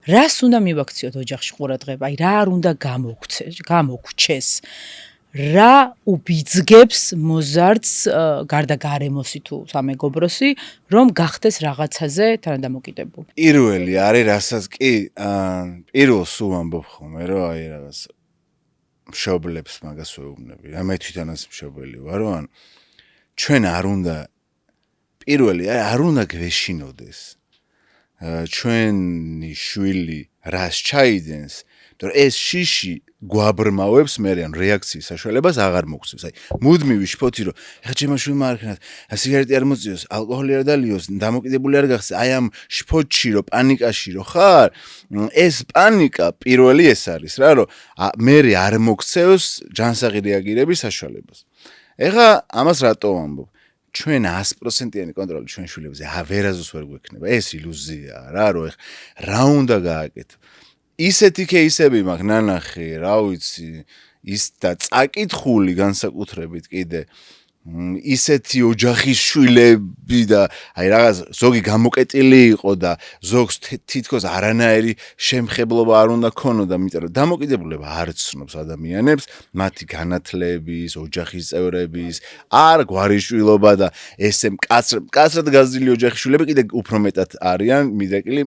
რას უნდა მივაქციოთ ოჯახში ყურადღება, აი რა არ უნდა გამოგვჩეს. რა უბიძგებს მოზარდს გარდა გარემოსი თუ სამეგობროსი, რომ გახდეს რაღაცაზე თანადამოკიდებული. პირველი არის, რასაც კი პირველს ვამბობ ხოლმე, რომ აი რაღაც მშობლებს მაგას ვეუბნები. მე თვითონაც მშობელი ვარ, ან ჩვენ არ უნდა პირველი არ უნდა გვეშინოდეს. ჩვენი შვილი რას ჩაიდენს, რომ ეს შიში გვაბრმავებს მე ან რეაქციის საშუალებას აღარ მოგცევს. აი, მუდმივი შფოთი რომ ეხლა ჩემო შვილმა არ ქნათ, სიგარეტი არ მოწიოს, ალკოჰოლი არ დალიოს, დამოკიდებული არ გახსნე, აი ამ შფოთში რომ პანიკაში რომ ხარ, ეს პანიკა პირველი ეს არის რა, რომ მე არ მოგცევს ჯანსაღი რეაგირების საშუალებას. ეხლა ამას რატო ვამბობ? ჩვენ 100%-იანი კონტროლი ჩვენ შვილებზე ვერაზოს ვერ გვექნება. ეს ილუზიაა რა, რომ ეხლა რა უნდა გააკეთო. ისეთი кейსები მაქვს ნანახი, რა ვიცი, ის და წაკითხული განსაკუთრებით კიდე ისეთი ოჯახის შვილები და აი რაღაც ზოგი გამოკეტილი იყო და ზოგს თითქოს არანაირი შემხებლობა არ უნდა ქონოდა, იმიტომ რომ დამოკიდებულება არ ცნობს ადამიანებს, მათი განათლების, ოჯახის წევრების, არ გვარიშვილობა და ესე მკაცრად გაზრდილი ოჯახის შვილები კიდე უფრო მეტად არიან მიდრეკილი